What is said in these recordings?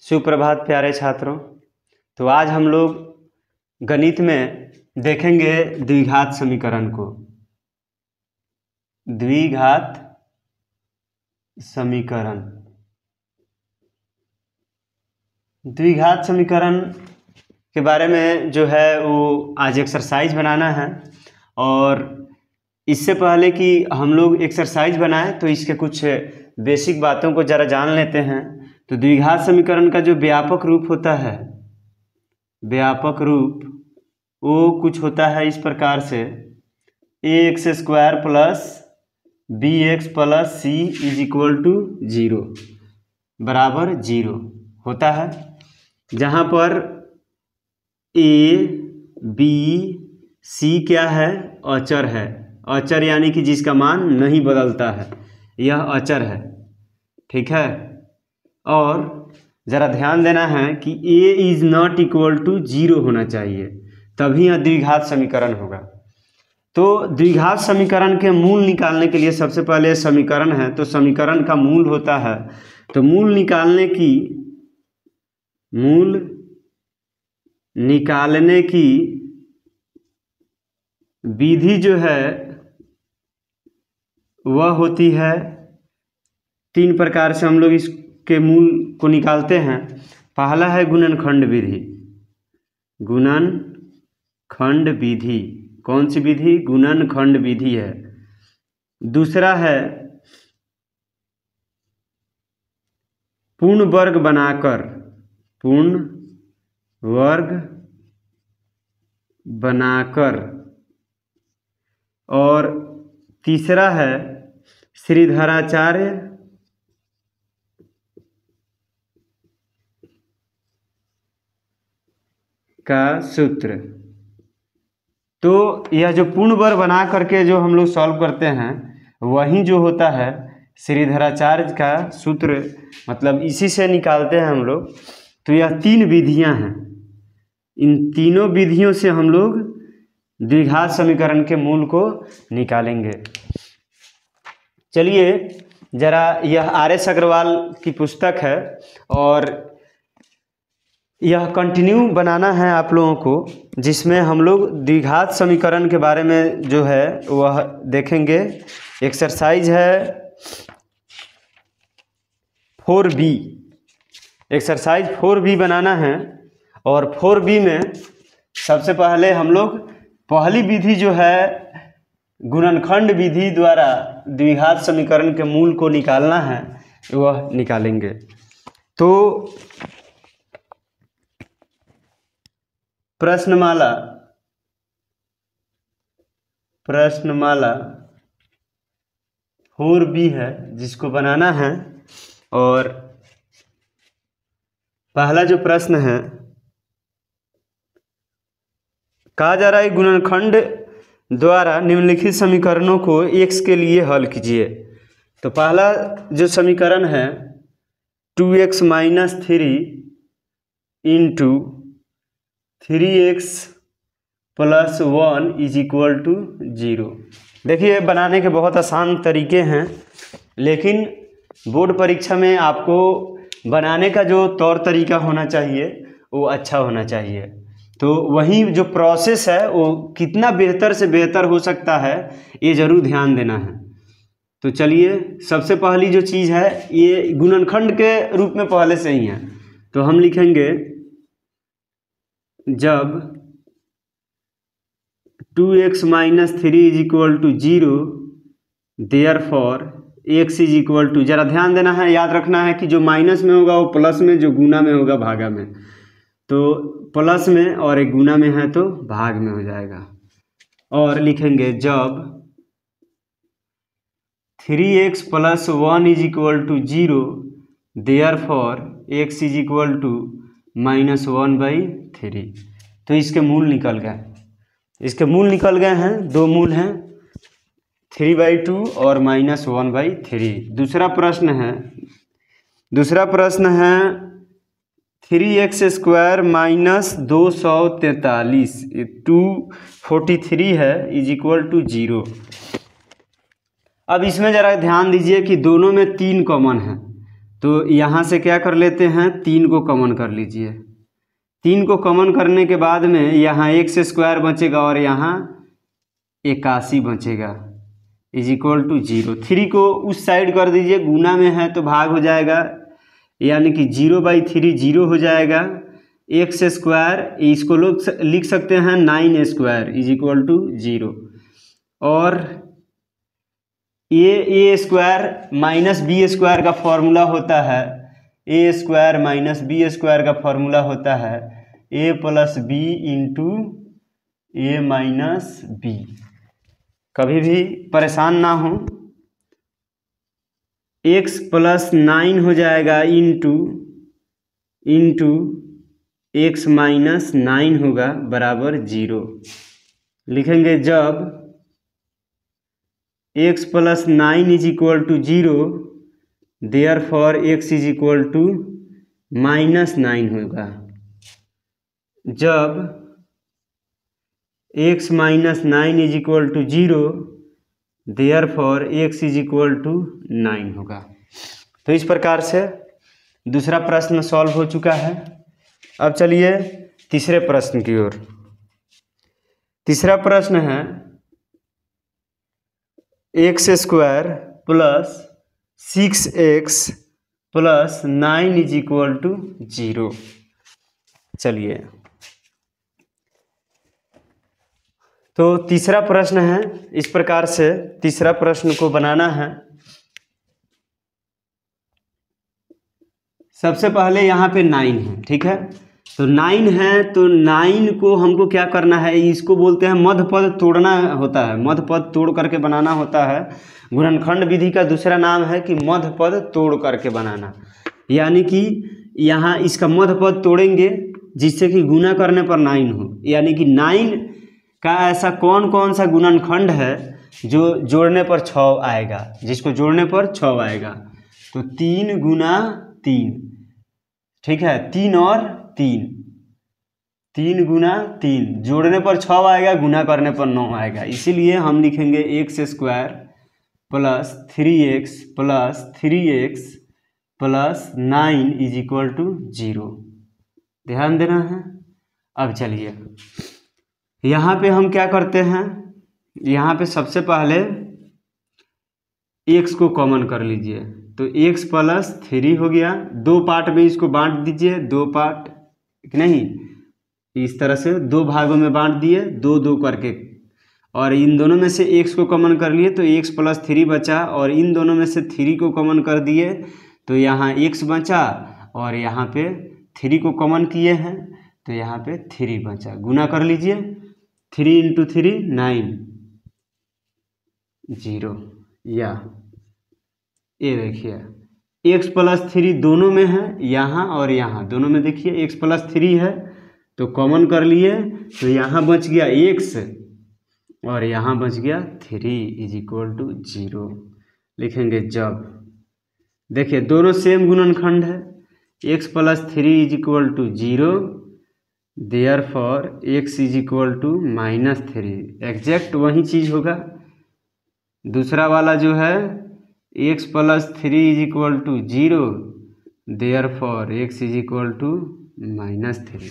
सुप्रभात प्यारे छात्रों। तो आज हम लोग गणित में देखेंगे द्विघात समीकरण को। द्विघात समीकरण द्विघात समीकरण के बारे में जो है वो आज एक्सरसाइज बनाना है। और इससे पहले कि हम लोग एक्सरसाइज बनाएं तो इसके कुछ बेसिक बातों को ज़रा जान लेते हैं। तो द्विघात समीकरण का जो व्यापक रूप होता है, व्यापक रूप वो कुछ होता है इस प्रकार से, ax square plus bx plus c is equal to 0 बराबर 0 होता है, जहाँ पर a b c क्या है, अचर है। अचर यानी कि जिसका मान नहीं बदलता है, यह अचर है। ठीक है। और ज़रा ध्यान देना है कि a is not equal to 0 होना चाहिए, तभी यह द्विघात समीकरण होगा। तो द्विघात समीकरण के मूल निकालने के लिए सबसे पहले समीकरण है, तो समीकरण का मूल होता है। तो मूल निकालने की विधि जो है वह होती है, तीन प्रकार से हम लोग इसके मूल को निकालते हैं। पहला है गुणनखंड विधि। गुणनखंड विधि कौन सी विधि? गुणनखंड विधि है। दूसरा है पूर्ण वर्ग बनाकर, पूर्ण वर्ग बनाकर। और तीसरा है श्रीधराचार्य का सूत्र। तो यह जो पूर्ण वर्ग बना करके जो हम लोग सॉल्व करते हैं, वही जो होता है श्रीधराचार्य का सूत्र, मतलब इसी से निकालते हैं हम लोग। तो यह तीन विधियां हैं, इन तीनों विधियों से हम लोग द्विघात समीकरण के मूल को निकालेंगे। चलिए जरा, यह आर.एस. अग्रवाल की पुस्तक है और यह कंटिन्यू बनाना है आप लोगों को, जिसमें हम लोग द्विघात समीकरण के बारे में जो है वह देखेंगे। एक्सरसाइज है 4B, एक्सरसाइज 4B बनाना है। और 4B में सबसे पहले हम लोग पहली विधि जो है गुणनखंड विधि द्वारा द्विघात समीकरण के मूल को निकालना है, वह निकालेंगे। तो प्रश्नमाला 4B है जिसको बनाना है। और पहला जो प्रश्न है, कहा जा रहा है गुणनखंड द्वारा निम्नलिखित समीकरणों को x के लिए हल कीजिए। तो पहला जो समीकरण है 2x minus 3 into 3x plus 1 is equal to 0। देखिए, बनाने के बहुत आसान तरीके हैं, लेकिन बोर्ड परीक्षा में आपको बनाने का जो तौर तरीका होना चाहिए वो अच्छा होना चाहिए। तो वही जो प्रोसेस है वो कितना बेहतर से बेहतर हो सकता है, ये ज़रूर ध्यान देना है। तो चलिए, सबसे पहली जो चीज़ है ये गुणनखंड के रूप में पहले से ही है। तो हम लिखेंगे जब 2x minus 3 is equal to 0, therefore x is equal to, ज़रा ध्यान देना है, याद रखना है कि जो माइनस में होगा वो प्लस में, जो गुना में होगा भागा में। तो प्लस में और एक गुना में है तो भाग में हो जाएगा। और लिखेंगे जब 3x plus 1 is equal to 0, therefore x is equal to minus 1/3। तो इसके मूल निकल गए, इसके मूल निकल गए हैं, दो मूल हैं 3/2 और माइनस 1/3। दूसरा प्रश्न है 3x स्क्वायर माइनस 243 243 है इज इक्वल टू 0। अब इसमें ज़रा ध्यान दीजिए कि दोनों में 3 कॉमन है, तो यहाँ से क्या कर लेते हैं, 3 को कॉमन कर लीजिए। 3 को कॉमन करने के बाद में यहाँ x² बचेगा और यहाँ 81 बचेगा इज इक्वल टू 0। 3 को उस साइड कर दीजिए, गुना में है तो भाग हो जाएगा, यानी कि 0/3 0 हो जाएगा। x² इसको लोग लिख सकते हैं 9² इज इक्वल टू 0। और a² माइनस b² का फॉर्मूला होता है, a² माइनस b² का फॉर्मूला होता है a plus b into a minus b। कभी भी परेशान ना हो, x प्लस 9 हो जाएगा इंटू x माइनस 9 होगा बराबर 0। लिखेंगे जब x plus 9 is equal to 0, therefore x is equal to minus 9 होगा। जब x minus 9 is equal to 0, therefore x is equal to 9 होगा। तो इस प्रकार से दूसरा प्रश्न सॉल्व हो चुका है। अब चलिए तीसरे प्रश्न की ओर। तीसरा प्रश्न है x² plus 6x plus 9 is equal to 0। चलिए, तो तीसरा प्रश्न है इस प्रकार से। तीसरा प्रश्न को बनाना है, सबसे पहले यहाँ पे 9 है, ठीक है। तो 9 है तो 9 को हमको क्या करना है, इसको बोलते हैं मध्य पद तोड़ना होता है, मध्य पद तोड़ करके बनाना होता है। गुणनखंड विधि का दूसरा नाम है कि मध्य पद तोड़ करके बनाना, यानी कि यहाँ इसका मध्य पद तोड़ेंगे जिससे कि गुना करने पर 9 हो। यानी कि 9 का ऐसा कौन कौन सा गुणनखंड है जो जोड़ने पर 6 आएगा, जिसको जोड़ने पर 6 आएगा। तो 3 गुना 3, ठीक है, 3 और 3 गुना 3 जोड़ने पर 6 आएगा, गुना करने पर 9 आएगा। इसीलिए हम लिखेंगे x² plus 3x plus 3x plus 9 is equal to 0। ध्यान देना है। अब चलिए यहाँ पे हम क्या करते हैं, यहाँ पे सबसे पहले x को कॉमन कर लीजिए। तो x प्लस 3 हो गया, 2 पार्ट में इसको बांट दीजिए, 2 पार्ट नहीं, इस तरह से 2 भागों में बांट दिए, 2 करके। और इन दोनों में से x को कॉमन कर लिए तो x प्लस 3 बचा, और इन दोनों में से 3 को कॉमन कर दिए तो यहाँ x बचा, और यहाँ पे 3 को कॉमन किए हैं तो यहाँ पे 3 बचा। गुना कर लीजिए, 3 इंटू 3 9 0। या ये देखिए x प्लस 3 दोनों में है, यहाँ और यहाँ दोनों में देखिए x प्लस 3 है तो कॉमन कर लिए, तो यहाँ बच गया x और यहाँ बच गया 3 इज इक्वल टू 0। लिखेंगे जब, देखिए दोनों सेम गुणनखंड है, x plus 3 is equal to 0, therefore x is equal to minus 3। Exact वही चीज़ होगा। दूसरा वाला जो है x plus 3 is equal to 0, therefore x is equal to minus 3।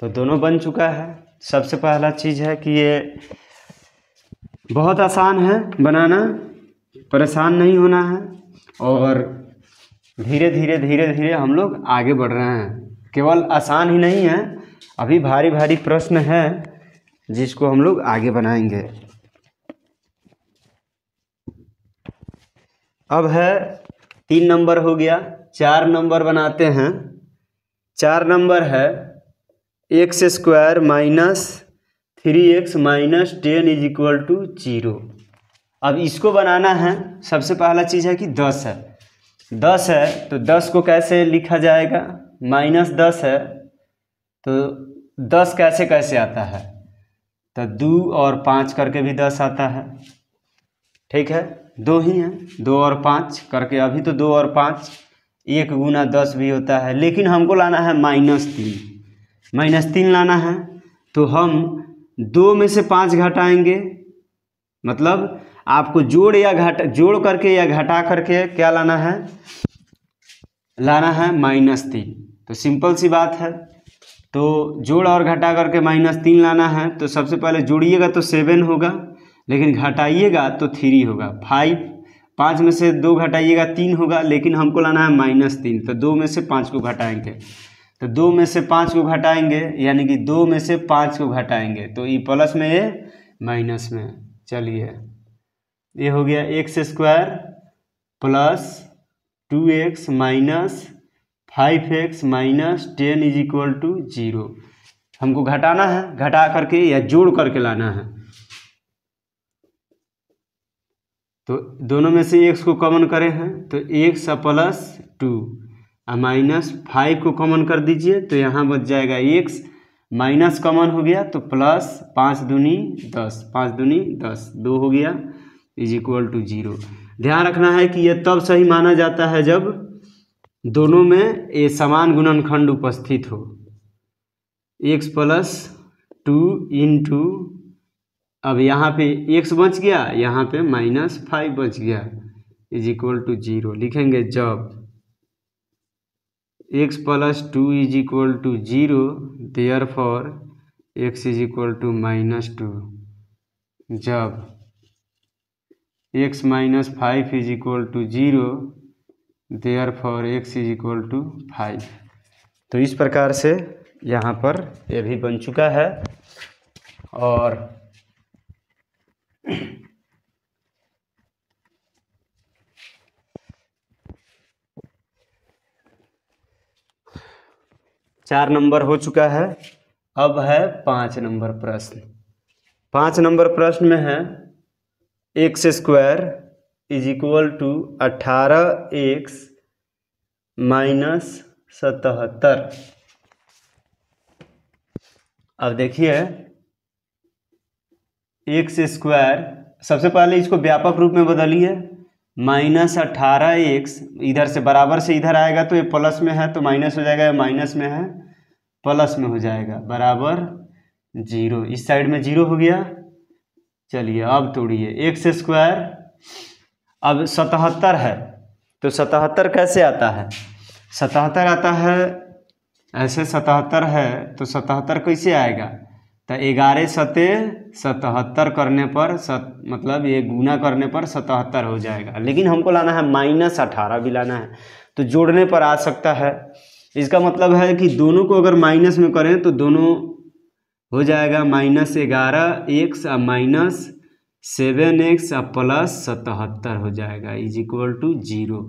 तो दोनों बन चुका है। सबसे पहला चीज़ है कि ये बहुत आसान है बनाना, परेशान नहीं होना है, और धीरे धीरे हम लोग आगे बढ़ रहे हैं। केवल आसान ही नहीं है, अभी भारी भारी प्रश्न है जिसको हम लोग आगे बनाएंगे। अब है 3 नंबर हो गया, 4 नंबर बनाते हैं। 4 नंबर है x² minus 3x minus 10 is equal to 0। अब इसको बनाना है। सबसे पहला चीज़ है कि 10 है, 10 है तो 10 को कैसे लिखा जाएगा, -10 है तो 10 कैसे कैसे आता है, तो 2 और 5 करके भी 10 आता है, ठीक है, 2 ही हैं, 2 और 5 करके। अभी तो 2 और 5 1 गुना 10 भी होता है, लेकिन हमको लाना है -3, -3 लाना है। तो हम 2 में से 5 घटाएंगे, मतलब आपको जोड़ करके या घटा करके क्या लाना है, लाना है -3। तो सिंपल सी बात है, तो जोड़ और घटा करके -3 लाना है। तो सबसे पहले जोड़िएगा तो 7 होगा, लेकिन घटाइएगा तो 3 होगा। 5 में से 2 घटाइएगा 3 होगा, लेकिन हमको लाना है -3। तो 2 में से 5 को घटाएंगे, तो 2 में से 5 को घटाएंगे, यानी कि 2 में से 5 को घटाएंगे तो ये प्लस में, ये माइनस में। चलिए, ये हो गया x² plus 2x minus 5x minus 10 = 0। हमको घटाना है, घटा करके या जोड़ करके लाना है। तो दोनों में से x को कॉमन करे हैं तो x प्लस 2 -5 को कॉमन कर दीजिए, तो यहाँ बच जाएगा x, माइनस कॉमन हो गया तो प्लस 5 दूनी 10, 5 दूनी 10, 2 हो गया = 0। ध्यान रखना है कि यह तब सही माना जाता है जब दोनों में ये समान गुणनखंड उपस्थित हो। x प्लस 2 इंटू, अब यहाँ पे x बच गया, यहाँ पे -5 बच गया = 0। लिखेंगे जब x प्लस 2 = 0, देयरफॉर x = -2। जब x माइनस 5 = 0, देयरफॉर x = 5। तो इस प्रकार से यहाँ पर ये भी बन चुका है। और चार नंबर हो चुका है। अब है 5 नंबर प्रश्न। 5 नंबर प्रश्न में है x² = 18x - 77। अब देखिए, x², सबसे पहले इसको व्यापक रूप में बदलिए। -18x इधर से बराबर से इधर आएगा तो ये प्लस में है तो माइनस हो जाएगा, माइनस में है प्लस में हो जाएगा, बराबर 0। इस साइड में 0 हो गया। चलिए अब तोड़िए, x², अब 77 है तो 77 कैसे आता है? 77 आता है ऐसे, 77 है तो 77 कैसे आएगा? तो 11 सते 77 करने पर मतलब ये गुना करने पर 77 हो जाएगा। लेकिन हमको लाना है -18 भी लाना है, तो जोड़ने पर आ सकता है। इसका मतलब है कि दोनों को अगर माइनस में करें तो दोनों हो जाएगा -11x -7x प्लस 77 हो जाएगा = 0।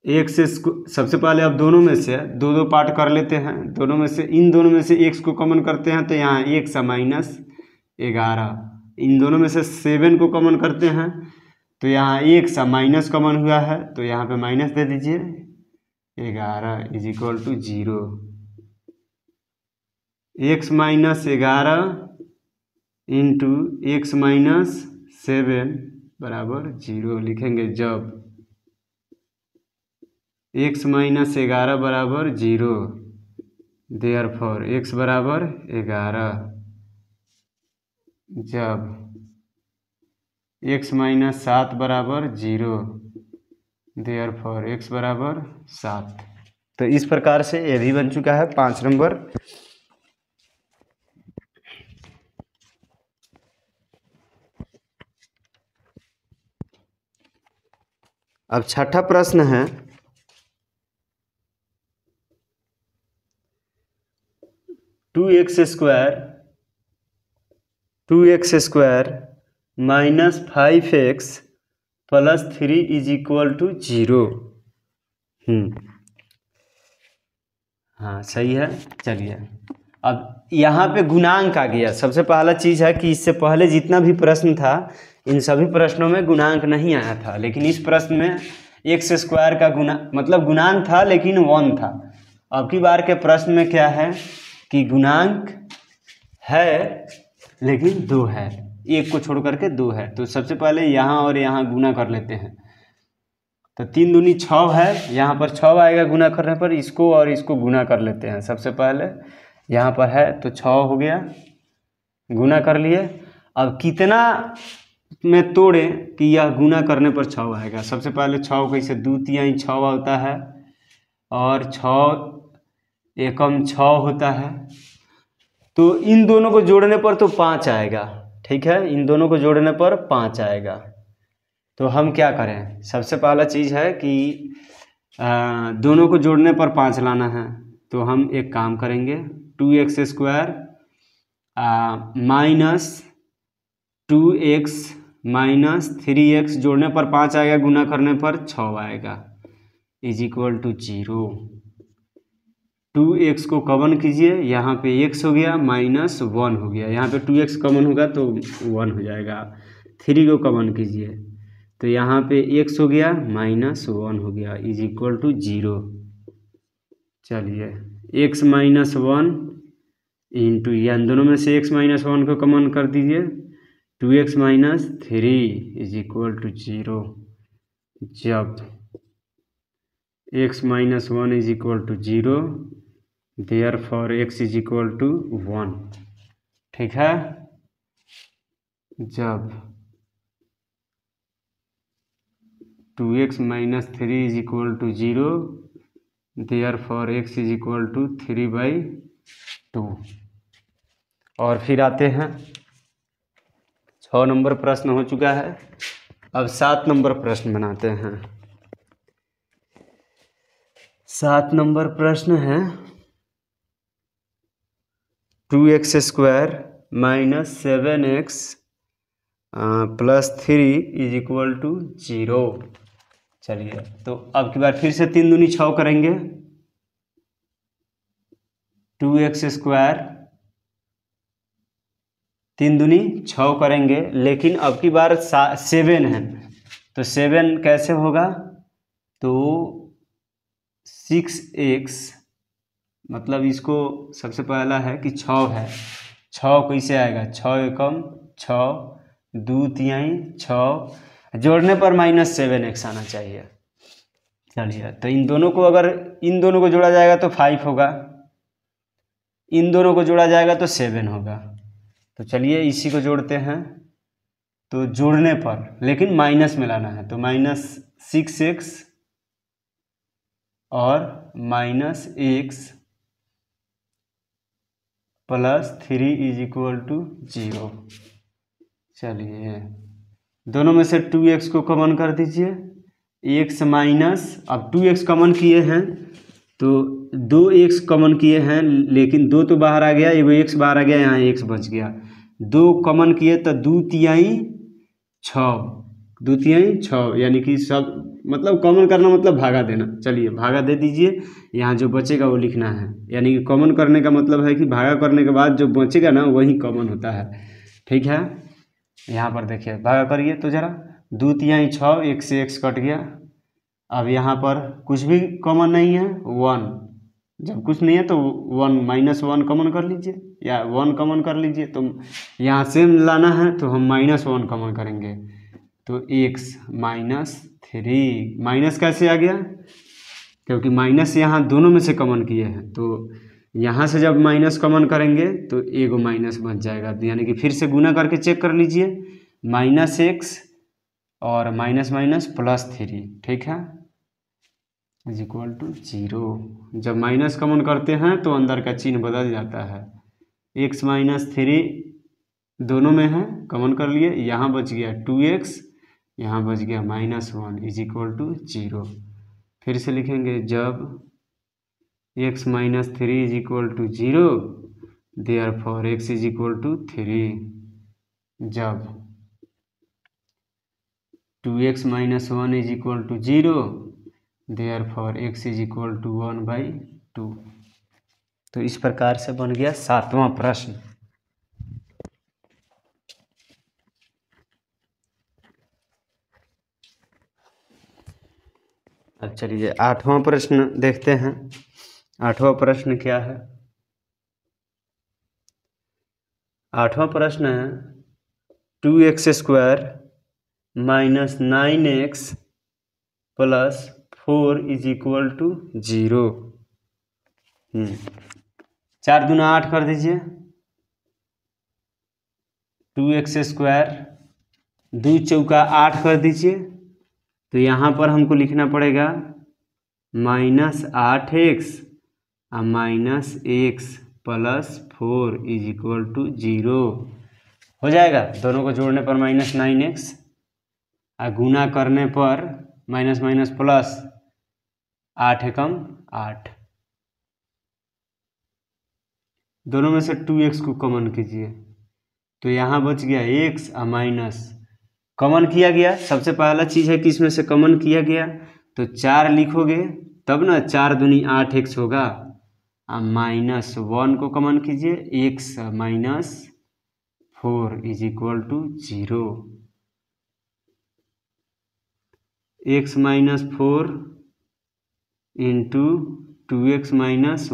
x से सबसे पहले अब दोनों में से दो पार्ट कर लेते हैं। दोनों में से, इन दोनों में से x को कॉमन करते हैं तो यहाँ x -11, इन दोनों में से 7 को कॉमन करते हैं तो यहाँ x माइनस कॉमन हुआ है तो यहाँ पे माइनस दे दीजिए, 11 = 0। x -11 इंटू x -7 बराबर 0। लिखेंगे जब x -11 बराबर 0, देयरफॉर x बराबर 11। जब x -7 बराबर 0, देयरफॉर x बराबर 7। तो इस प्रकार से ये भी बन चुका है 5 नंबर। अब छठा प्रश्न है, -5x प्लस 3 = 0। हाँ सही है। चलिए, अब यहाँ पे गुणांक आ गया। सबसे पहला चीज़ है कि इससे पहले जितना भी प्रश्न था इन सभी प्रश्नों में गुणांक नहीं आया था, लेकिन इस प्रश्न में x² का मतलब गुणांक था लेकिन 1 था। अब की बार के प्रश्न में क्या है कि गुणांक है लेकिन 2 है, एक को छोड़ करके 2 है। तो सबसे पहले यहाँ और यहाँ गुना कर लेते हैं। तो 3 दूनी 6 है, यहाँ पर 6 आएगा गुना करने पर, इसको और इसको गुना कर लेते हैं। सबसे पहले यहाँ पर है तो 6 हो गया, गुना कर लिए। अब कितना में तोड़ें कि यह गुना करने पर 6 आएगा। सबसे पहले 6 कैसे, 2 तिहाई 6 होता है और 6 एकम 6 होता है, तो इन दोनों को जोड़ने पर तो 5 आएगा। ठीक है, इन दोनों को जोड़ने पर 5 आएगा। तो हम क्या करें, सबसे पहला चीज़ है कि दोनों को जोड़ने पर 5 लाना है। तो हम एक काम करेंगे, 2x² minus 2x minus 3x जोड़ने पर 5 आएगा, गुना करने पर 6 आएगा, इज इक्वल टू 0। 2x को कॉमन कीजिए, यहाँ पे x हो गया माइनस 1 हो गया, यहाँ पे 2x कॉमन होगा तो 1 हो जाएगा। 3 को कॉमन कीजिए तो यहाँ पे x हो गया माइनस 1 हो गया, इज इक्वल टू 0। चलिए x माइनस 1 इंटू, इन दोनों में से x माइनस 1 को कॉमन कर दीजिए, 2x minus 3 is equal to 0। जब x minus 1 is equal to 0, therefore x is equal to 1। ठीक है, जब 2x minus 3 is equal to 0, therefore x is equal to 3/2। और फिर आते हैं, 6 नंबर प्रश्न हो चुका है। अब 7 नंबर प्रश्न बनाते हैं। 7 नंबर प्रश्न है 2x² minus 7x plus 3 is equal to 0। चलिए, तो अब की बार फिर से 3 दूनी 6 करेंगे, 2x², 3 दूनी 6 करेंगे, लेकिन अब की बार 7 है, तो 7 कैसे होगा, तो 6x, मतलब इसको सबसे पहला है कि 6 है, 6 कैसे आएगा, 6 एकम 6, 2 तिहाई 6, जोड़ने पर माइनस 7x आना चाहिए। चलिए, तो इन दोनों को, अगर इन दोनों को जोड़ा जाएगा तो 5 होगा, इन दोनों को जोड़ा जाएगा तो 7 होगा। तो चलिए इसी को जोड़ते हैं, तो जोड़ने पर लेकिन माइनस में लाना है, तो माइनस 6x और minus x plus 3 is equal to 0। चलिए, दोनों में से 2x को कॉमन कर दीजिए, x माइनस, अब 2x कॉमन किए हैं तो 2x कॉमन किए हैं, लेकिन 2 तो बाहर आ गया, एगो x बाहर आ गया, यहाँ x बच गया। 2 कॉमन किए तो 2 तिहाई 6, 2 तिहाई 6, यानी कि सब, मतलब कॉमन करना मतलब भागा देना। चलिए भागा दे दीजिए, यहाँ जो बचेगा वो लिखना है, यानी कि कॉमन करने का मतलब है कि भागा करने के बाद जो बचेगा ना वही कॉमन होता है। ठीक है, यहाँ पर देखिए, भागा करिए तो ज़रा, 2 तिहाई 6, 1 से x कट गया। अब यहाँ पर कुछ भी कॉमन नहीं है, 1, जब कुछ नहीं है तो 1 माइनस 1 कॉमन कर लीजिए, या 1 कॉमन कर लीजिए। तो यहाँ से लाना है तो हम माइनस 1 कॉमन करेंगे, तो x माइनस 3, माइनस कैसे आ गया, क्योंकि माइनस यहाँ दोनों में से कॉमन किए हैं, तो यहाँ से जब माइनस कॉमन करेंगे तो एगो माइनस बच जाएगा, यानी कि फिर से गुना करके चेक कर लीजिए, माइनस x और माइनस माइनस प्लस 3। ठीक है, इज इक्वल टू 0। जब माइनस कॉमन करते हैं तो अंदर का चिन्ह बदल जाता है, x माइनस 3 दोनों में है, कॉमन कर लिए, यहाँ बच गया 2x, यहाँ बच गया माइनस 1 इज इक्वल टू 0। फिर से लिखेंगे, जब x minus 3 is equal to 0, therefore x is equal to 3। जब 2x minus 1 is equal to 0, therefore x is equal to 1/2। तो इस प्रकार से बन गया 7वां प्रश्न। अब चलिए 8वां प्रश्न देखते हैं। 8वां प्रश्न क्या है, 8वां प्रश्न है 2x² minus 9x plus 4 is equal to 0। 4 दूना 8 कर दीजिए, 2x² 2 चौका 8 कर दीजिए। तो यहाँ पर हमको लिखना पड़ेगा -8x और -x + 4 = 0 हो जाएगा। दोनों को जोड़ने पर -9x और गुना करने पर माइनस माइनस प्लस 8 एकम 8। दोनों में से 2x को कॉमन कीजिए तो यहाँ बच गया x और माइनस कॉमन किया गया। सबसे पहला चीज़ है कि इसमें से कॉमन किया गया तो 4 लिखोगे तब ना 4 दूनी 8x होगा और -1 को कॉमन कीजिए x - 4 = 0। x - 4 × 2x - 1 =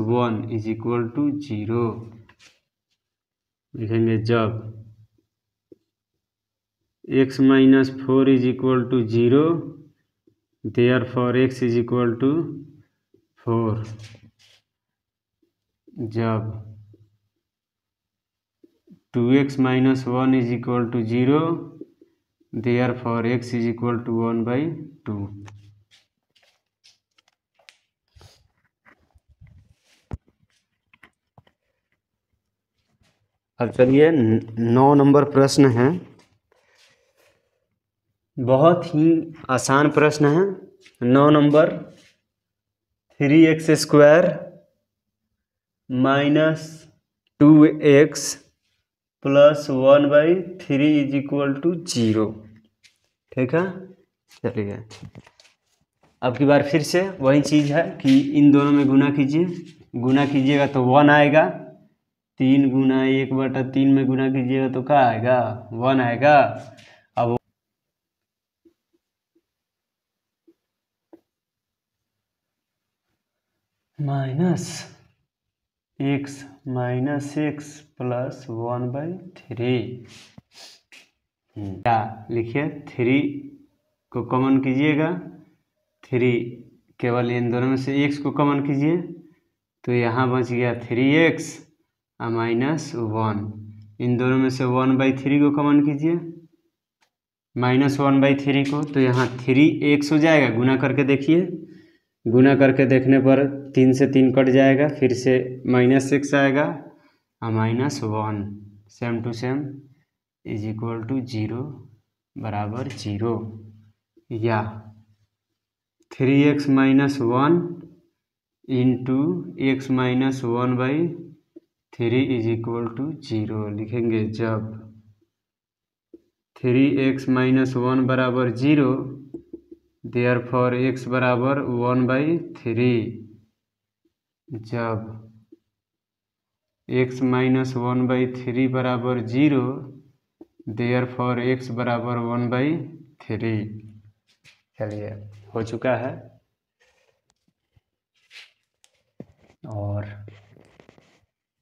0 लिखेंगे। जब x - 4 = 0 therefore x = 4। जब 2x - 1 = 0 therefore x = 1/2। अब चलिए 9 नंबर प्रश्न है। बहुत ही आसान प्रश्न है। 9 नंबर 3x² - 2x + 1/3 = 0। ठीक है, चलिए अब की बार फिर से वही चीज़ है कि इन दोनों में गुना कीजिए। गुना कीजिएगा तो 1 आएगा। 3 × 1/3 में गुना कीजिएगा तो क्या आएगा? 1 आएगा। अब -x - x + 1/3 क्या लिखिए? 3 को कॉमन कीजिएगा। 3 केवल इन दोनों में से x को कॉमन कीजिए तो यहाँ बच गया 3x और -1। इन दोनों में से 1/3 को कॉमन कीजिए -1/3 को तो यहाँ 3x हो जाएगा। गुना करके देखिए। गुना करके देखने पर 3 से 3 कट जाएगा, फिर से -x आएगा और -1 सेम टू सेम = 0 बराबर 0। या 3x - 1 × x - 1/3 = 0 लिखेंगे। जब 3x - 1 = 0 therefore x = 1/3। जब x - 1/3 = 0 therefore x = 1/3। चलिए हो चुका है। और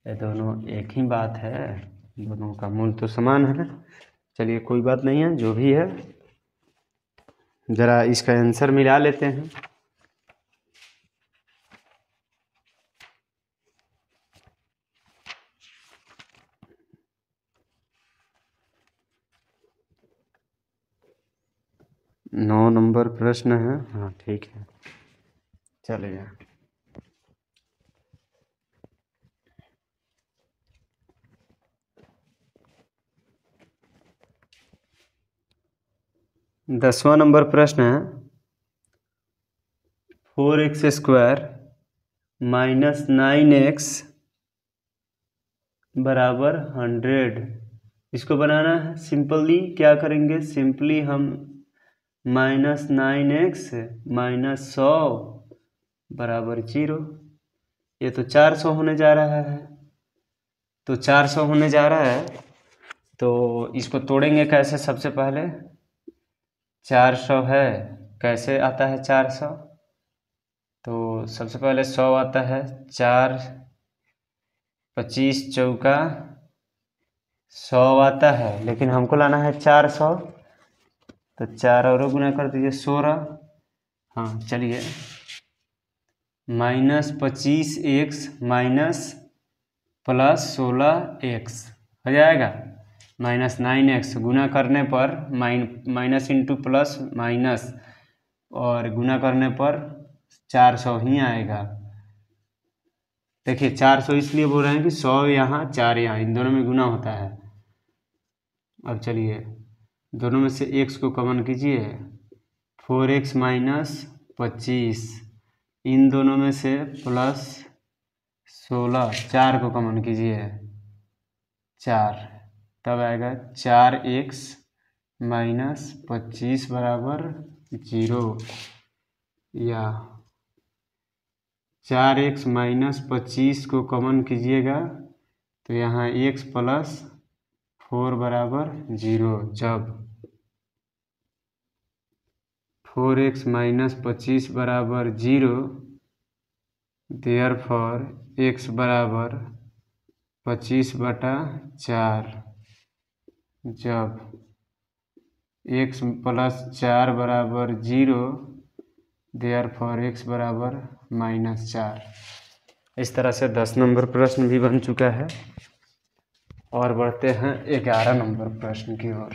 ये दोनों एक ही बात है, दोनों का मूल तो समान है। चलिए कोई बात नहीं है, जो भी है ज़रा इसका आंसर मिला लेते हैं। नौ नंबर प्रश्न है। हाँ ठीक है, चलिए 10वां नंबर प्रश्न है। 4x² - 9x = 100। इसको बनाना है। सिंपली क्या करेंगे? सिंपली हम -9x - 100 = 0। ये तो 400 होने जा रहा है। तो 400 होने जा रहा है तो इसको तोड़ेंगे कैसे? सबसे पहले 400 है, कैसे आता है 400? तो सबसे पहले 100 आता है। 4 25 चौका 100 आता है, लेकिन हमको लाना है 400 तो 4 और गुना कर दीजिए 16। हाँ चलिए -25x - +16x हो जाएगा। -9x गुना करने पर माइनस इंटू प्लस माइनस और गुना करने पर 400 ही आएगा। देखिए 400 इसलिए बोल रहे हैं कि 100 यहाँ 4 यहाँ, इन दोनों में गुना होता है। अब चलिए दोनों में से x को कॉमन कीजिए, 4x माइनस 25, इन दोनों में से प्लस 16, 4 को कॉमन कीजिए 4, तब आएगा 4x माइनस 25 बराबर 0, या 4x माइनस 25 को कॉमन कीजिएगा तो यहाँ x प्लस 4 बराबर 0। जब 4x माइनस 25 बराबर 0, देयरफॉर x बराबर 25/4। जब x प्लस 4 बराबर 0, देयरफॉर x बराबर -4। इस तरह से 10 नंबर प्रश्न भी बन चुका है। और बढ़ते हैं 11 नंबर प्रश्न की ओर।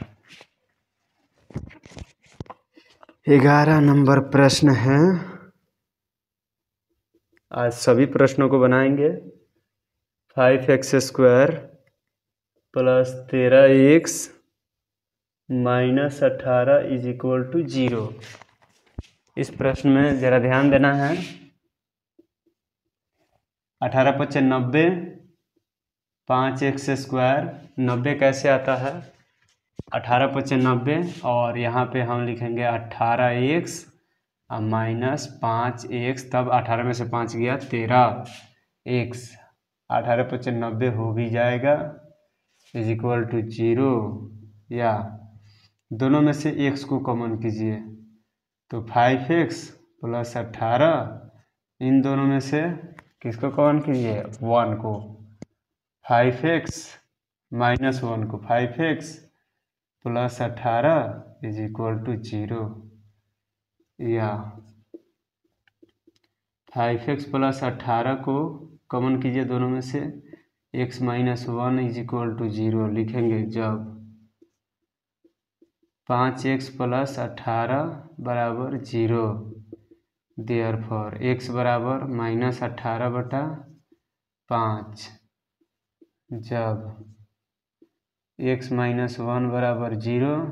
11 नंबर प्रश्न है, आज सभी प्रश्नों को बनाएंगे। 5x² plus 13x minus 18 is equal to 0। इस प्रश्न में ज़रा ध्यान देना है। 18 × 5 = 90, 5x² 90 कैसे आता है? 18 × 5 = 90 और यहाँ पे हम लिखेंगे 18x माइनस 5x, तब 18 में से 5 गया 13x, 18 × 5 = 90 हो भी जाएगा इज इक्वल टू 0। या दोनों में से x को कॉमन कीजिए तो 5x प्लस 18, इन दोनों में से किसको कॉमन कीजिए? 1 को। 5x माइनस 1 को, 5x plus 18 is equal to 0। या 5x प्लस 18 को कॉमन कीजिए दोनों में से, x minus 1 is equal to 0 लिखेंगे जब 5x प्लस 18 बराबर 0, देयरफॉर x बराबर -18/5। जब x माइनस 1 बराबर 0,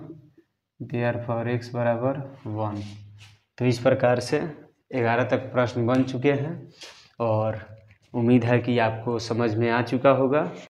देयरफॉर x बराबर 1। तो इस प्रकार से 11 तक प्रश्न बन चुके हैं और उम्मीद है कि आपको समझ में आ चुका होगा।